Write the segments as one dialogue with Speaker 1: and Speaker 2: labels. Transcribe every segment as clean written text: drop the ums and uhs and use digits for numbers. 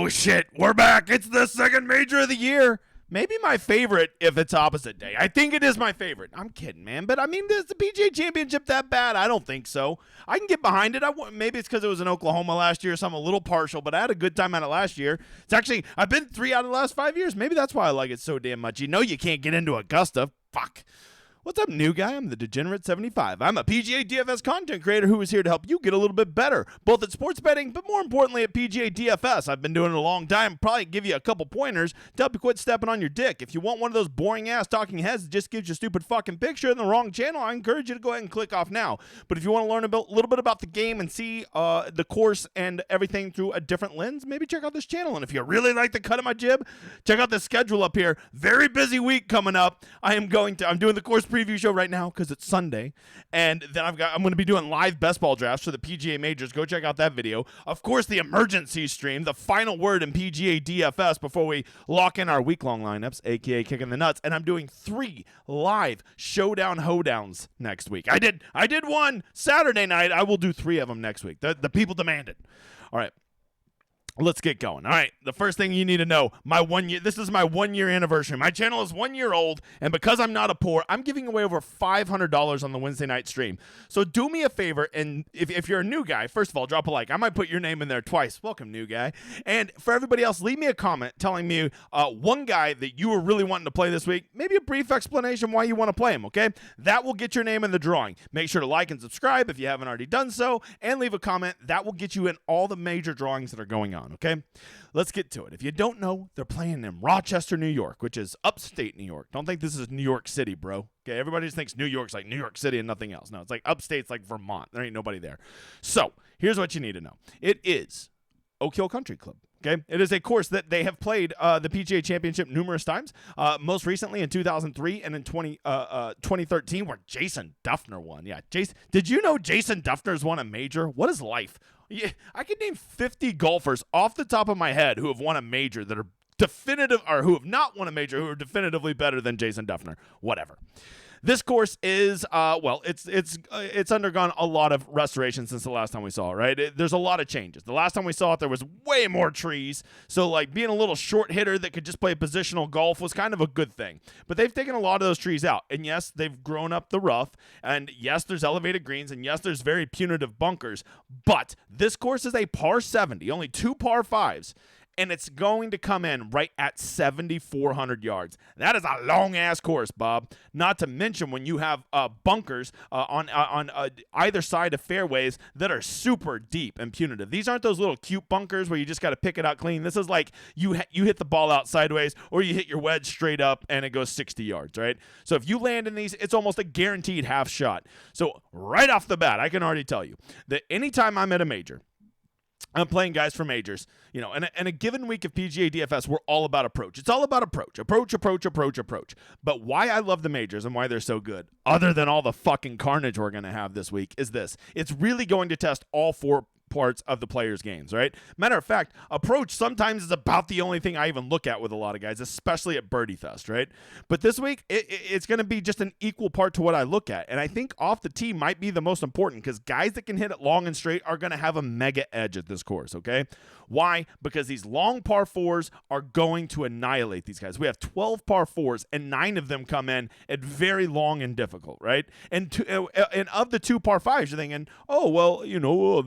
Speaker 1: Oh, shit. We're back. It's the second major of the year. Maybe my favorite if it's opposite day. I think it is my favorite. I'm kidding, man. But, I mean, is the PGA Championship that bad? I don't think so. I can get behind it. Maybe it's because it was in Oklahoma last year, so I'm a little partial, but I had a good time at it last year. It's actually, I've been 3 out of the last 5 years. Maybe that's why I like it so damn much. You know you can't get into Augusta. Fuck. What's up, new guy? I'm the Degenerate 75. I'm a PGA DFS content creator who is here to help you get a little bit better, both at sports betting, but more importantly at PGA DFS. I've been doing it a long time. Probably give you a couple pointers to help you quit stepping on your dick. If you want one of those boring-ass talking heads that just gives you a stupid fucking picture in the wrong channel, I encourage you to go ahead and click off now. But if you want to learn a little bit about the game and see the course and everything through a different lens, maybe check out this channel. And if you really like the cut of my jib, check out the schedule up here. Very busy week coming up. I'm doing the course preview show right now because it's Sunday, and then I'm going to be doing live best ball drafts for the PGA majors. Go check out that video. Of course, the emergency stream, the final word in PGA DFS before we lock in our week-long lineups, aka kicking the nuts. And I'm doing 3 live showdown hoedowns next week. I did one Saturday night. I will do 3 of them next week. The people demand it. All right. Let's get going. All right, the first thing you need to know, this is my 1-year anniversary. My channel is 1 year old, and because I'm not a poor, I'm giving away over $500 on the Wednesday night stream. So do me a favor, and if you're a new guy, first of all, drop a like. I might put your name in there twice. Welcome, new guy. And for everybody else, leave me a comment telling me one guy that you were really wanting to play this week, maybe a brief explanation why you want to play him, okay? That will get your name in the drawing. Make sure to like and subscribe if you haven't already done so, and leave a comment. That will get you in all the major drawings that are going on. Okay, let's get to it. If you don't know, they're playing in Rochester, New York, which is upstate New York. Don't think this is New York City, bro. Okay, everybody just thinks New York's like New York City and nothing else. No, it's like upstate's like Vermont. There ain't nobody there. So here's what you need to know. It is Oak Hill Country Club. Okay, it is a course that they have played the PGA Championship numerous times, most recently in 2003 and in 2013 where Jason Duffner won. Yeah, did you know Jason Duffner's won a major? What is life? Yeah, I could name 50 golfers off the top of my head who have won a major that are definitive, or who have not won a major who are definitively better than Jason Duffner. Whatever. This course is, it's undergone a lot of restoration since the last time we saw it, right? There's a lot of changes. The last time we saw it, there was way more trees. So, like, being a little short hitter that could just play positional golf was kind of a good thing. But they've taken a lot of those trees out. And, yes, they've grown up the rough. And, yes, there's elevated greens. And, yes, there's very punitive bunkers. But this course is a par 70, only 2 par 5s. And it's going to come in right at 7,400 yards. That is a long-ass course, Bob. Not to mention when you have bunkers on either side of fairways that are super deep and punitive. These aren't those little cute bunkers where you just got to pick it out clean. This is like you hit the ball out sideways, or you hit your wedge straight up and it goes 60 yards, right? So if you land in these, it's almost a guaranteed half shot. So right off the bat, I can already tell you that anytime I'm at a major, I'm playing guys for majors, you know, and a given week of PGA DFS, we're all about approach. It's all about approach. But why I love the majors and why they're so good, other than all the fucking carnage we're going to have this week, is this. It's really going to test all 4 parts of the players' games, right? Matter of fact, approach sometimes is about the only thing I even look at with a lot of guys, especially at Birdie Fest, right? But this week, it's going to be just an equal part to what I look at. And I think off the tee might be the most important because guys that can hit it long and straight are going to have a mega edge at this course, okay? Why? Because these long par 4s are going to annihilate these guys. We have 12 par 4s, and 9 of them come in at very long and difficult, right? And of the 2 par 5s, you're thinking, oh, well, you know,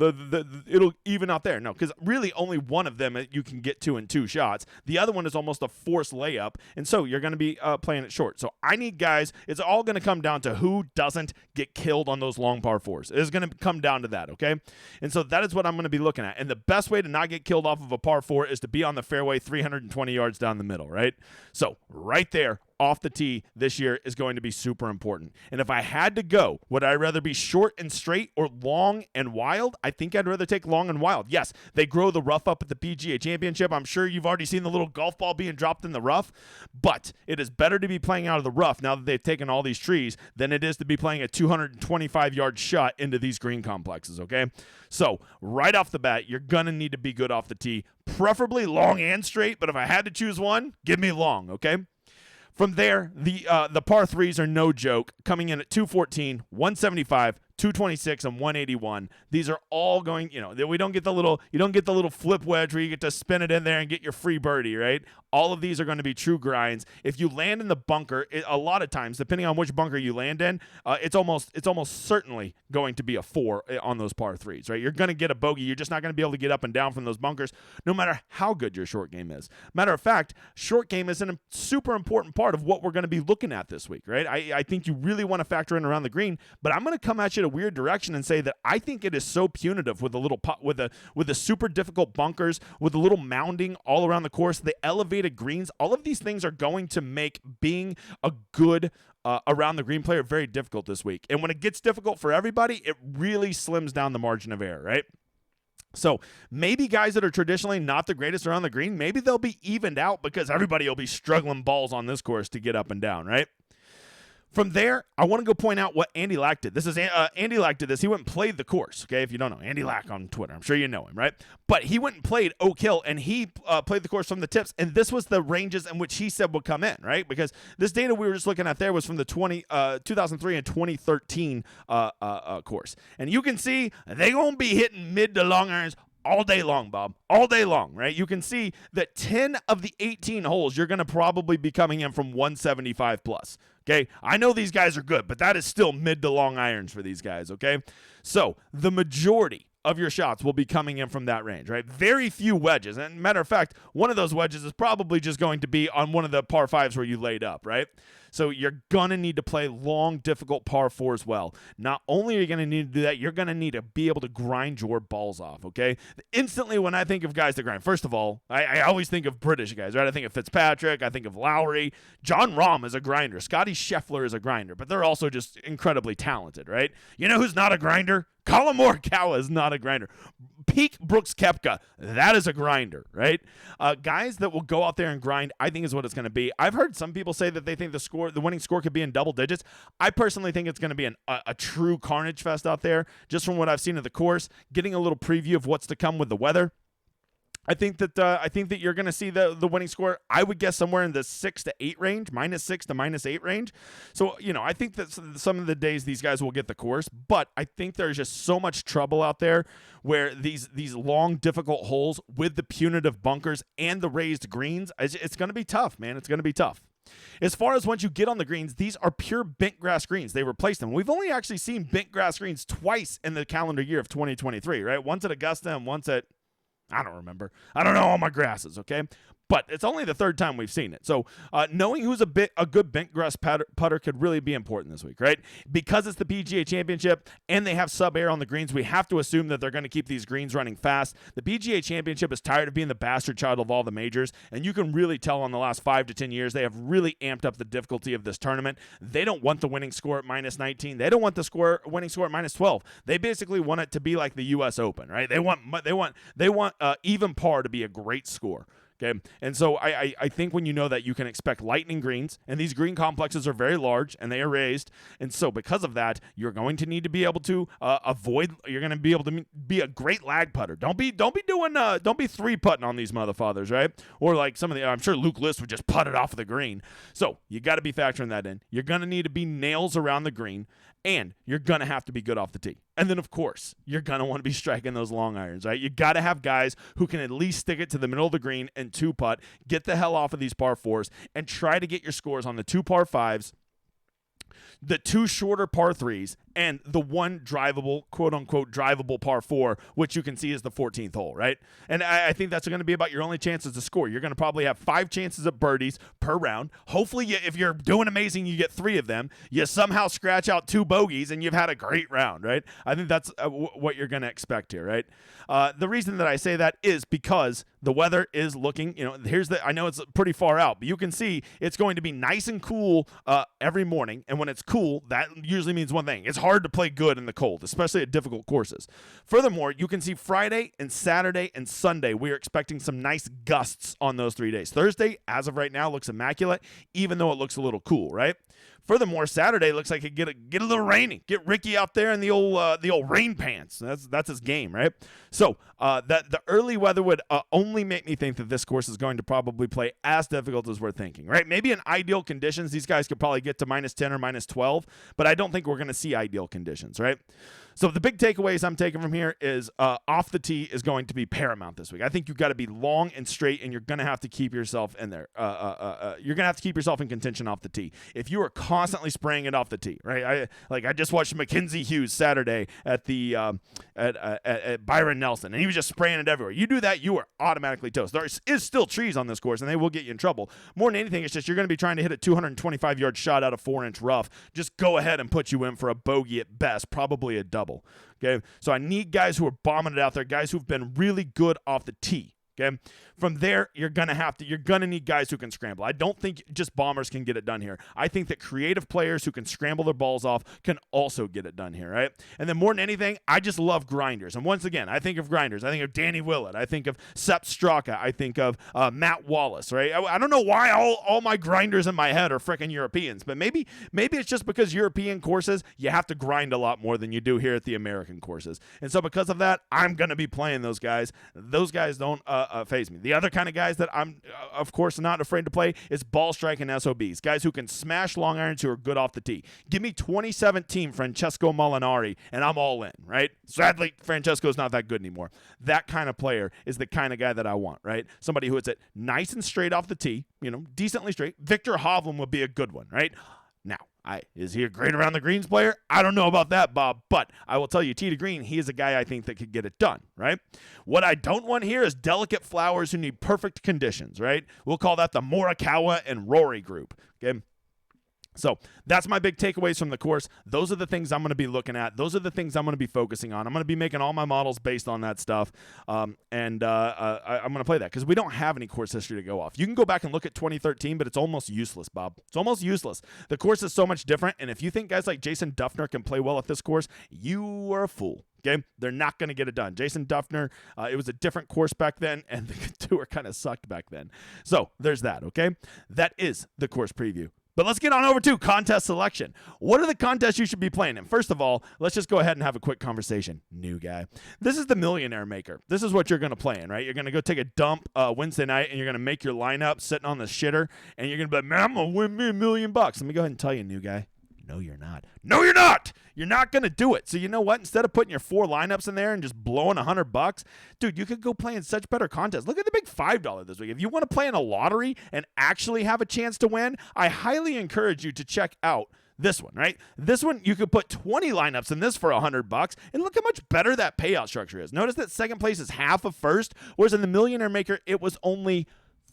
Speaker 1: it'll even out there. No, because really only one of them you can get to in 2 shots. The other one is almost a forced layup, and so you're going to be playing it short. So I need guys. It's all going to come down to who doesn't get killed on those long par 4s. It's going to come down to that, okay? And so that is what I'm going to be looking at. And the best way to not get killed off of a par 4 is to be on the fairway 320 yards down the middle, right? So right there, off the tee this year is going to be super important. And if I had to go, would I rather be short and straight or long and wild? I think I'd rather take long and wild. Yes, they grow the rough up at the PGA Championship. I'm sure you've already seen the little golf ball being dropped in the rough, but it is better to be playing out of the rough now that they've taken all these trees than it is to be playing a 225-yard shot into these green complexes, okay? So right off the bat, you're going to need to be good off the tee, preferably long and straight, but if I had to choose one, give me long, okay? From there, the par 3s are no joke, coming in at 214, 175, 226 and 181. These are all going, we don't get you don't get the little flip wedge where you get to spin it in there and get your free birdie, right? All of these are going to be true grinds. If you land in the bunker, a lot of times, depending on which bunker you land in, it's almost certainly going to be a 4 on those par 3s, right? You're going to get a bogey. You're just not going to be able to get up and down from those bunkers, no matter how good your short game is. Matter of fact, short game is a super important part of what we're going to be looking at this week, right? I think you really want to factor in around the green, but I'm going to come at you in a weird direction and say that I think it is so punitive with the super difficult bunkers, with the little mounding all around the course, the elevated greens. All of these things are going to make being a good around the green player very difficult this week. And when it gets difficult for everybody, it really slims down the margin of error, right? So maybe guys that are traditionally not the greatest around the green, maybe they'll be evened out because everybody will be struggling balls on this course to get up and down, right? From there, I want to go point out what Andy Lack did. This is Andy Lack did this. He went and played the course, okay? If you don't know, Andy Lack on Twitter. I'm sure you know him, right? But he went and played Oak Hill, and he played the course from the tips, and this was the ranges in which he said would come in, right? Because this data we were just looking at there was from the 2003 and 2013 course. And you can see they're going to be hitting mid to long irons all day long, Bob. All day long, right? You can see that 10 of the 18 holes, you're going to probably be coming in from 175 plus. Okay, I know these guys are good, but that is still mid to long irons for these guys, okay? So the majority of your shots will be coming in from that range, right? Very few wedges. And matter of fact, one of those wedges is probably just going to be on one of the par 5s where you laid up, right? So you're going to need to play long, difficult par 4s well. Not only are you going to need to do that, you're going to need to be able to grind your balls off, okay? Instantly, when I think of guys that grind, first of all, I always think of British guys, right? I think of Fitzpatrick. I think of Lowry. John Rahm is a grinder. Scotty Scheffler is a grinder, but they're also just incredibly talented, right? You know who's not a grinder? Colin Morikawa is not a grinder. Peak Brooks Koepka, that is a grinder, right? Guys that will go out there and grind, I think is what it's going to be. I've heard some people say that they think the winning score could be in double digits. I personally think it's going to be a true carnage fest out there, just from what I've seen of the course, getting a little preview of what's to come with the weather. I think that you're going to see the winning score, I would guess somewhere in the 6 to 8 range, -6 to -8 range. So, I think that some of the days these guys will get the course, but I think there's just so much trouble out there where these long, difficult holes with the punitive bunkers and the raised greens, it's going to be tough, man. It's going to be tough. As far as once you get on the greens, these are pure bent grass greens. They replaced them. We've only actually seen bent grass greens twice in the calendar year of 2023, right? Once at Augusta and once at, I don't remember. I don't know all my grasses, okay? But it's only the third time we've seen it. So knowing who's a good bent grass putter could really be important this week, right? Because it's the PGA Championship and they have sub-air on the greens, we have to assume that they're going to keep these greens running fast. The PGA Championship is tired of being the bastard child of all the majors, and you can really tell on the last 5 to 10 years, they have really amped up the difficulty of this tournament. They don't want the winning score at -19. They don't want the winning score at -12. They basically want it to be like the U.S. Open, right? They want even par to be a great score. Okay, and so I think when you know that you can expect lightning greens, and these green complexes are very large and they are raised, and so because of that, you're going to need to be able to you're going to be able to be a great lag putter. Don't be 3-putting on these motherfathers, right? Or like some of the, I'm sure Luke List would just putt it off of the green. So you got to be factoring that in. You're going to need to be nails around the green, and you're going to have to be good off the tee. And then, of course, you're going to want to be striking those long irons, right? You got to have guys who can at least stick it to the middle of the green and 2-putt, get the hell off of these par 4s, and try to get your scores on the 2 par 5s, the 2 shorter par 3s, and the 1 drivable, quote-unquote, drivable par 4, which you can see is the 14th hole, right? And I think that's going to be about your only chances to score. You're going to probably have 5 chances at birdies per round. Hopefully, if you're doing amazing, you get 3 of them. You somehow scratch out 2 bogeys, and you've had a great round, right? I think that's what you're going to expect here, right? The reason that I say that is because the weather is looking, I know it's pretty far out, but you can see it's going to be nice and cool every morning. And when it's cool, that usually means one thing. It's hard to play good in the cold, especially at difficult courses. Furthermore, you can see Friday and Saturday and Sunday, we are expecting some nice gusts on those 3 days. Thursday, as of right now, looks immaculate, even though it looks a little cool, right? Furthermore, Saturday looks like it get a little rainy. Get Ricky out there in the old rain pants. That's his game, right? So that the early weather would only make me think that this course is going to probably play as difficult as we're thinking, right? Maybe in ideal conditions, these guys could probably get to -10 or -12, but I don't think we're going to see ideal conditions, right? So the big takeaways I'm taking from here is off the tee is going to be paramount this week. I think you've got to be long and straight, and you're going to have to keep yourself in there. You're going to have to keep yourself in contention off the tee. If you are constantly spraying it off the tee, right? I just watched Mackenzie Hughes Saturday at the at Byron Nelson, and he was just spraying it everywhere. You do that, you are automatically toast. There is still trees on this course, and they will get you in trouble. More than anything, it's just you're going to be trying to hit a 225-yard shot out of 4-inch rough. Just go ahead and put you in for a bogey at best, probably a double. Okay, so I need guys who are bombing it out there, guys who've been really good off the tee. Okay, from there you're gonna need guys who can scramble. I don't think just bombers can get it done here. I think that creative players who can scramble their balls off can also get it done here, right? And then more than anything, I just love grinders. And once again, I think of grinders. I think of Danny Willett. I think of Sepp Straka. I think of Matt Wallace, right? I don't know why all my grinders in my head are freaking Europeans, but maybe it's just because European courses you have to grind a lot more than you do here at the American courses. And so because of that, I'm gonna be playing those guys. Those guys don't phase me. The other kind of guys that I'm, of course, not afraid to play is ball striking SOBs, guys who can smash long irons who are good off the tee. Give me 2017 Francesco Molinari, and I'm all in, right? Sadly, Francesco's not that good anymore. That kind of player is the kind of guy that I want, right? Somebody who hits it nice and straight off the tee, decently straight. Victor Hovland would be a good one, right? Now, is he a great around the greens player? I don't know about that, Bob, but I will tell you, tee to green, he is a guy I think that could get it done, right? What I don't want here is delicate flowers who need perfect conditions, right? We'll call that the Morikawa and Rory group, okay? So that's my big takeaways from the course. Those are the things I'm going to be looking at. Those are the things I'm going to be focusing on. I'm going to be making all my models based on that stuff, and I'm going to play that because we don't have any course history to go off. You can go back and look at 2013, but it's almost useless, Bob. It's almost useless. The course is so much different, and if you think guys like Jason Duffner can play well at this course, you are a fool. Okay, they're not going to get it done. Jason Duffner, it was a different course back then, and the tour kind of sucked back then. So there's that, okay? That is the course preview. But let's get on over to contest selection. What are the contests you should be playing in? First of all, let's just go ahead and have a quick conversation. New guy. This is the Millionaire Maker. This is what you're going to play in, right? You're going to go take a dump Wednesday night, and you're going to make your lineup sitting on the shitter, and you're going to be like, man, I'm going to win me $1 million. Let me go ahead and tell you, new guy. No, you're not. No, you're not. You're not going to do it. So you know what? Instead of putting your 4 lineups in there and just blowing $100, dude, you could go play in such better contests. Look at the big $5 this week. If you want to play in a lottery and actually have a chance to win, I highly encourage you to check out this one, right? This one, you could put 20 lineups in this for $100, and look how much better that payout structure is. Notice that second place is half of first, whereas in the Millionaire Maker, it was only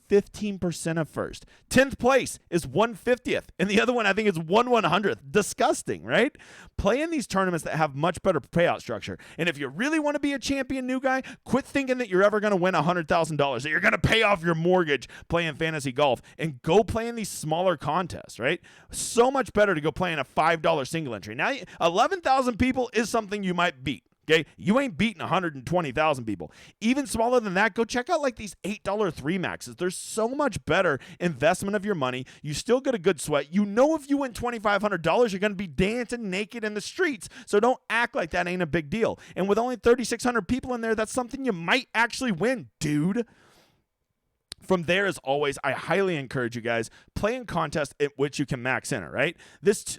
Speaker 1: 15% of first. 10th place is 1/50th, and the other one I think is 1/100th. Disgusting, right? Play in these tournaments that have much better payout structure. And if you really want to be a champion, new guy, quit thinking that you're ever going to win $100,000, that you're going to pay off your mortgage playing fantasy golf, and go play in these smaller contests, right? So much better to go play in a $5 single entry. Now, 11,000 people is something you might beat. Okay, you ain't beating 120,000 people. Even smaller than that, go check out like these $8 3 maxes. They're so much better investment of your money. You still get a good sweat. You know if you win $2,500, you're going to be dancing naked in the streets. So don't act like that ain't a big deal. And with only 3,600 people in there, that's something you might actually win, dude. From there, as always, I highly encourage you guys, play in contests at which you can max enter, right? This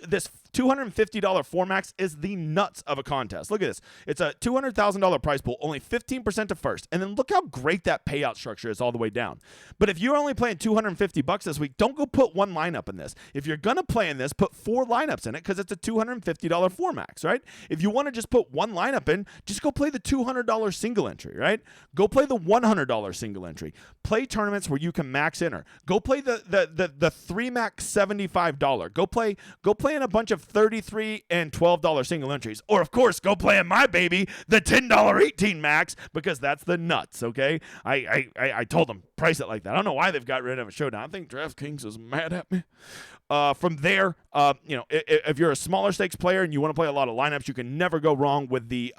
Speaker 1: $250 4 max is the nuts of a contest. Look at this. It's a $200,000 prize pool, only 15% to first. And then look how great that payout structure is all the way down. But if you're only playing $250 this week, don't go put 1 lineup in this. If you're going to play in this, put 4 lineups in it because it's a $250 4 max, right? If you want to just put 1 lineup in, just go play the $200 single entry, right? Go play the $100 single entry. Play tournaments where you can max enter. Go play the 3 max $75. Go play in a bunch of $33 and $12 single entries. Or, of course, go play in my baby, the $10 18 max, because that's the nuts, okay? I told them, price it like that. I don't know why they've got rid of a showdown. I think DraftKings is mad at me. From there, if you're a smaller stakes player and you want to play a lot of lineups, you can never go wrong with the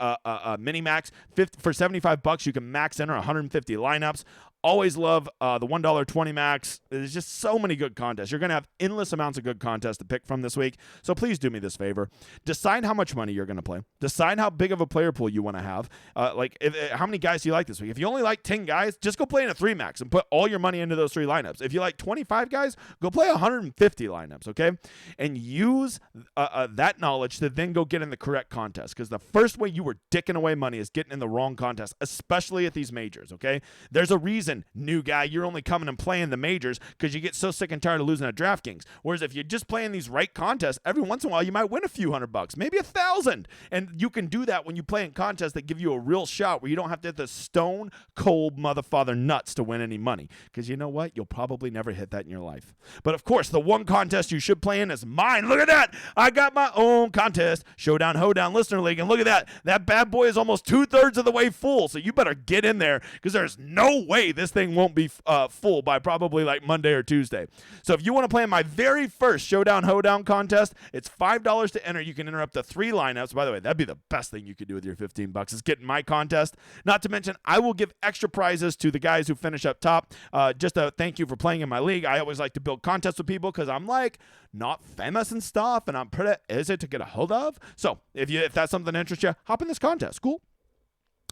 Speaker 1: mini max. For $75, you can max enter 150 lineups. Always love the $1.20 max. There's just so many good contests. You're going to have endless amounts of good contests to pick from this week. So please do me this favor. Decide how much money you're going to play. Decide how big of a player pool you want to have. How many guys do you like this week? If you only like 10 guys, just go play in a 3 max and put all your money into those 3 lineups. If you like 25 guys, go play 150 lineups, okay? And use that knowledge to then go get in the correct contest, because the first way you were dicking away money is getting in the wrong contest, especially at these majors, okay? There's a reason, new guy, you're only coming and playing the majors because you get so sick and tired of losing at DraftKings. Whereas if you're just playing these right contests, every once in a while you might win a few $100, maybe $1,000. And you can do that when you play in contests that give you a real shot where you don't have to hit the stone cold motherfather nuts to win any money. Because you know what? You'll probably never hit that in your life. But of course, the one contest you should play in is mine. Look at that. I got my own contest, Showdown Hoedown Listener League. And look at that. That bad boy is almost 2/3 of the way full. So you better get in there, because there's no way this thing won't be full by probably like Monday or Tuesday. So if you want to play in my very first Showdown Hoedown contest, it's $5 to enter. You can enter up to 3 lineups. By the way, that'd be the best thing you could do with your $15 is get in my contest. Not to mention, I will give extra prizes to the guys who finish up top. Just a thank you for playing in my league. I always like to build contests with people because I'm like not famous and stuff, and I'm pretty easy to get a hold of. So if that's something that interests you, hop in this contest. Cool.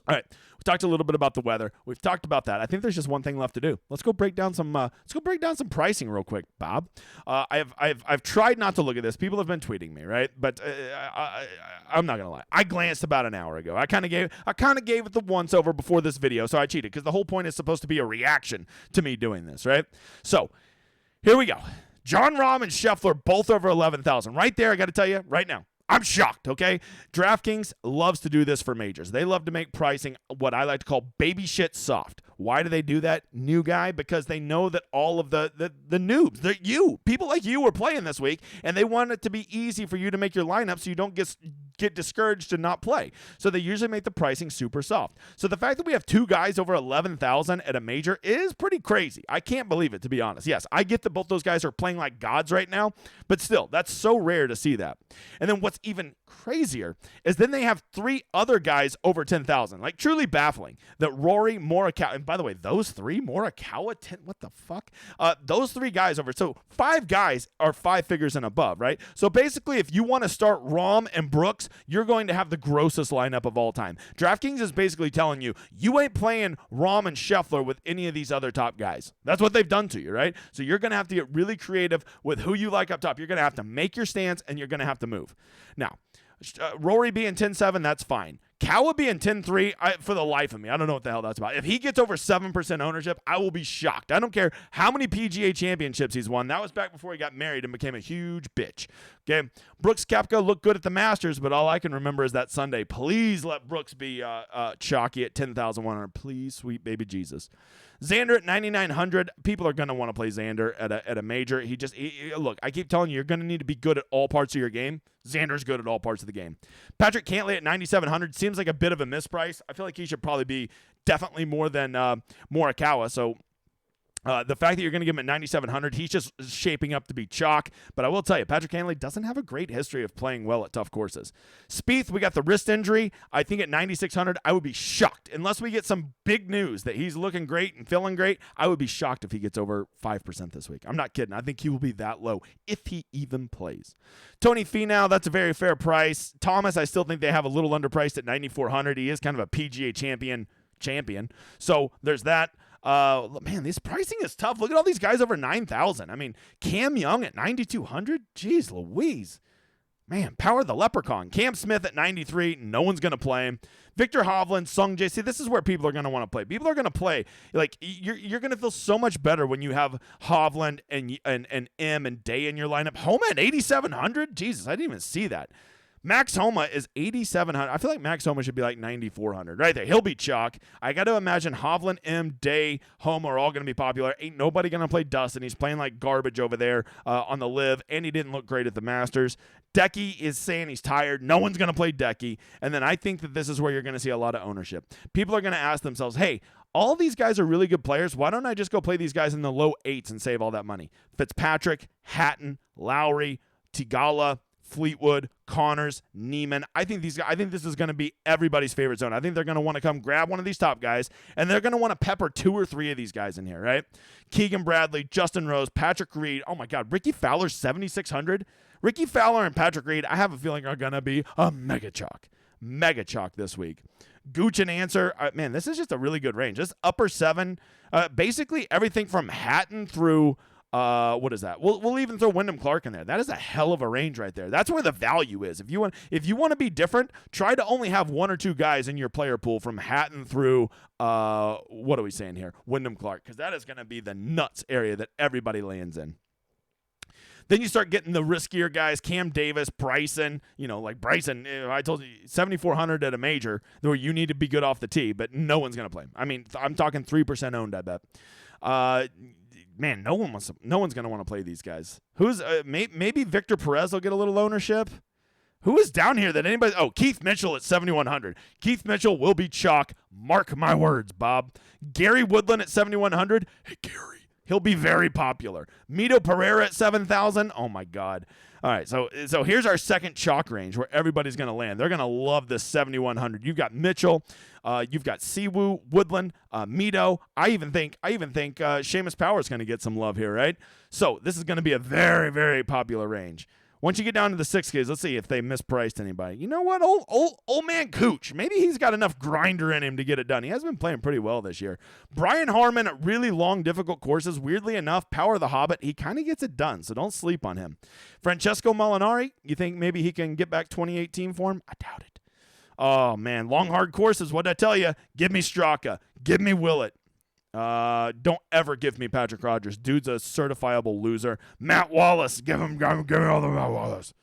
Speaker 1: All right, we talked a little bit about the weather. We've talked about that. I think there's just one thing left to do. Let's go break down some. Pricing real quick, Bob. I've tried not to look at this. People have been tweeting me, right? But I'm not gonna lie. I glanced about an hour ago. I kind of gave it the once over before this video, so I cheated because the whole point is supposed to be a reaction to me doing this, right? So here we go. Jon Rahm and Scheffler both over 11,000. Right there, I got to tell you right now, I'm shocked, okay? DraftKings loves to do this for majors. They love to make pricing what I like to call baby shit soft. Why do they do that, new guy? Because they know that all of the noobs, people like you are playing this week, and they want it to be easy for you to make your lineup so you don't get discouraged to not play. So they usually make the pricing super soft. So the fact that we have 2 guys over 11,000 at a major is pretty crazy. I can't believe it, to be honest. Yes, I get that both those guys are playing like gods right now, but still, that's so rare to see that. And then what's even crazier is then they have 3 other guys over 10,000. Like, truly baffling that Rory, Morikawa, and by the way, those 3, Morikawa, 10, what the fuck? Those 3 guys over, so 5 guys are 5 figures and above, right? So basically, if you want to start Rahm and Brooks, you're going to have the grossest lineup of all time. DraftKings is basically telling you, you ain't playing Rahm and Scheffler with any of these other top guys. That's what they've done to you, right? So you're going to have to get really creative with who you like up top. You're going to have to make your stance, and you're going to have to move. Now, Rory being 10-7, that's fine. Kawa being 10-3, for the life of me, I don't know what the hell that's about. If he gets over 7% ownership, I will be shocked. I don't care how many PGA championships he's won. That was back before he got married and became a huge bitch. Okay, Brooks Koepka looked good at the Masters, but all I can remember is that Sunday. Please let Brooks be chalky at 10,100. Please, sweet baby Jesus. Xander at 9,900. People are going to want to play Xander at a major. Look, I keep telling you, you're going to need to be good at all parts of your game. Xander's good at all parts of the game. Patrick Cantlay at 9,700 seems like a bit of a misprice. I feel like he should probably be definitely more than Morikawa. So the fact that you're going to give him at 9,700, he's just shaping up to be chalk. But I will tell you, Patrick Cantlay doesn't have a great history of playing well at tough courses. Spieth, we got the wrist injury. I think at 9,600, I would be shocked. Unless we get some big news that he's looking great and feeling great, I would be shocked if he gets over 5% this week. I'm not kidding. I think he will be that low if he even plays. Tony Finau, that's a very fair price. Thomas, I still think they have a little underpriced at 9,400. He is kind of a PGA champion. So there's that. Man, this pricing is tough. Look at all these guys over 9,000. I mean, Cam Young at 9,200. Jeez Louise. Man, Power the Leprechaun. Cam Smith at 93. No one's going to play him. Victor Hovland, Sung Jae. See, this is where people are going to want to play. People are going to play. Like, you're going to feel so much better when you have Hovland and M and Day in your lineup. Homa at 8,700? Jesus, I didn't even see that. Max Homa is 8,700. I feel like Max Homa should be like 9,400. Right there. He'll be chalk. I got to imagine Hovland, M, Day, Homa are all going to be popular. Ain't nobody going to play Dustin. He's playing like garbage over there on the live, and he didn't look great at the Masters. Decky is saying he's tired. No one's going to play Decky. And then I think that this is where you're going to see a lot of ownership. People are going to ask themselves, hey, all these guys are really good players. Why don't I just go play these guys in the low 8s and save all that money? Fitzpatrick, Hatton, Lowry, Tigala, Fleetwood, Connors, Neiman. I think this is going to be everybody's favorite zone. I think they're going to want to come grab one of these top guys, and they're going to want to pepper 2 or 3 of these guys in here, right? Keegan Bradley, Justin Rose, Patrick Reed. Oh, my God. Ricky Fowler, 7,600. Ricky Fowler and Patrick Reed, I have a feeling, are going to be a mega chalk. Mega chalk this week. Gooch and Answer. Man, this is just a really good range. This upper 7, basically everything from Hatton through what is that? We'll even throw Wyndham Clark in there. That is a hell of a range right there. That's where the value is. If you want to be different, try to only have 1 or 2 guys in your player pool from Hatton through what are we saying here? Wyndham Clark, because that is going to be the nuts area that everybody lands in. Then you start getting the riskier guys, Cam Davis, Bryson. Like Bryson, I told you, 7,400 at a major, where you need to be good off the tee, but no one's going to play him. I mean, I'm talking 3% owned, I bet. Man, no one's going to want to play these guys. Who's maybe Victor Perez will get a little ownership. Who is down here that anybody? Oh, Keith Mitchell at 7,100. Keith Mitchell will be chalk. Mark my words, Bob. Gary Woodland at 7,100. Hey, Gary. He'll be very popular. Mito Pereira at 7,000. Oh, my God. All right, so here's our second chalk range where everybody's going to land. They're going to love this 7,100. You've got Mitchell. You've got Siwoo, Woodland, Mito. I even think Seamus Power is going to get some love here, right? So this is going to be a very, very popular range. Once you get down to the 6Ks, let's see if they mispriced anybody. You know what? Old man Cooch. Maybe he's got enough grinder in him to get it done. He has been playing pretty well this year. Brian Harmon at really long, difficult courses. Weirdly enough, Power of the Hobbit, he kind of gets it done, so don't sleep on him. Francesco Molinari, you think maybe he can get back 2018 for him? I doubt it. Oh, man. Long, hard courses. What'd I tell you? Give me Straka. Give me Willett. Don't ever give me Patrick Rogers. Dude's a certifiable loser. Matt Wallace. Give me all the Matt Wallace.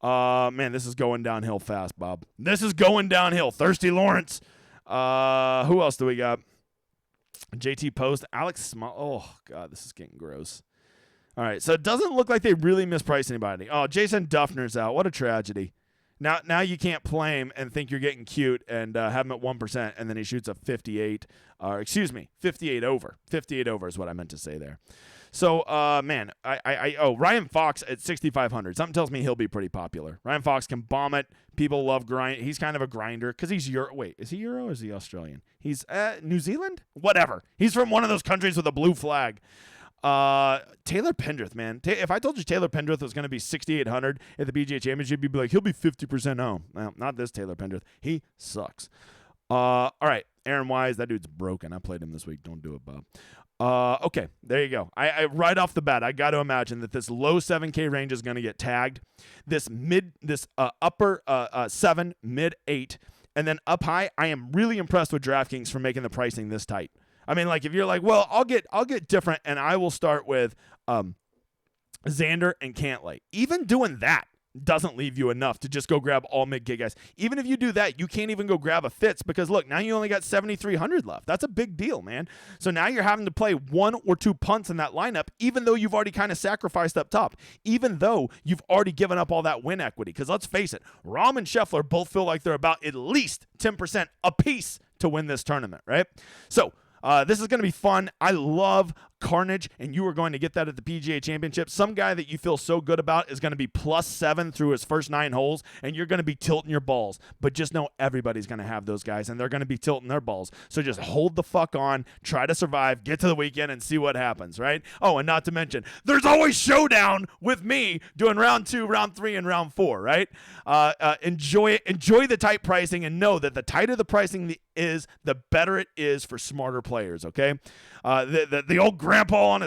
Speaker 1: Man, this is going downhill fast, Bob. This is going downhill. Thirsty Lawrence. Who else do we got? JT Post. Alex Small. Oh, God, this is getting gross. All right, so it doesn't look like they really mispriced anybody. Oh, Jason Duffner's out. What a tragedy. Now you can't play him and think you're getting cute and have him at 1%, and then he shoots a 58 over. 58 over is what I meant to say there. So, man, Ryan Fox at 6,500. Something tells me he'll be pretty popular. Ryan Fox can bomb it. People love grind. He's kind of a grinder because he's Euro. Wait, is he Euro or is he Australian? He's New Zealand? Whatever. He's from one of those countries with a blue flag. Taylor Pendrith, man. If I told you Taylor Pendrith was going to be 6,800 at the PGA Championship, you'd be like, he'll be 50% owned. Well, not this Taylor Pendrith. He sucks. All right, Aaron Wise, that dude's broken. I played him this week. Don't do it, Bob. Okay, there you go. I right off the bat, I got to imagine that this low 7K range is going to get tagged. This upper 7, mid 8, and then up high. I am really impressed with DraftKings for making the pricing this tight. I mean, like, if you're like, well, I'll get different, and I will start with Xander and Cantlay. Even doing that doesn't leave you enough to just go grab all mid-K guys. Even if you do that, you can't even go grab a Fitz because, look, now you only got 7,300 left. That's a big deal, man. So now you're having to play 1 or 2 punts in that lineup, even though you've already kind of sacrificed up top, even though you've already given up all that win equity. Because let's face it, Rahm and Scheffler both feel like they're about at least 10% apiece to win this tournament, right? So this is going to be fun. I love Carnage, and you are going to get that at the PGA Championship. Some guy that you feel so good about is going to be +7 through his first 9 holes, and you're going to be tilting your balls. But just know everybody's going to have those guys, and they're going to be tilting their balls. So just hold the fuck on, try to survive, get to the weekend, and see what happens, right? Oh, and not to mention, there's always Showdown with me doing round 2, round 3, and round 4, right? Enjoy it. Enjoy the tight pricing, and know that the tighter the pricing is, the better it is for smarter players, okay? The old grandpa on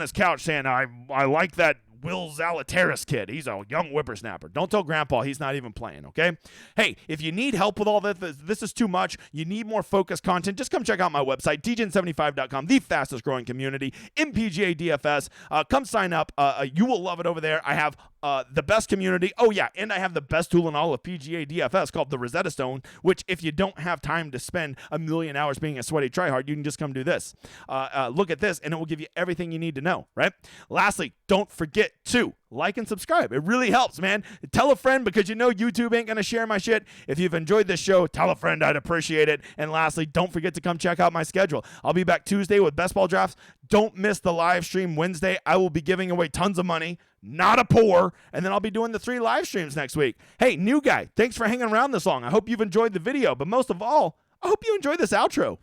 Speaker 1: his couch saying, I like that Will Zalatoris kid. He's a young whippersnapper. Don't tell Grandpa he's not even playing, okay? Hey, if you need help with all this is too much, you need more focused content, just come check out my website, dgen75.com, the fastest growing community in PGA DFS. Come sign up. You will love it over there. I have the best community. Oh, yeah, and I have the best tool in all of PGA DFS called the Rosetta Stone, which if you don't have time to spend a million hours being a sweaty tryhard, you can just come do this. Look at this, and it will give you everything you need to know, right? Lastly, don't forget to like and subscribe. It really helps, man. Tell a friend, because you know YouTube ain't going to share my shit. If you've enjoyed this show, tell a friend. I'd appreciate it. And lastly, don't forget to come check out my schedule. I'll be back Tuesday with best ball drafts. Don't miss the live stream Wednesday. I will be giving away tons of money. not a pour, and then I'll be doing the 3 live streams next week. Hey, new guy, thanks for hanging around this long. I hope you've enjoyed the video, but most of all, I hope you enjoyed this outro.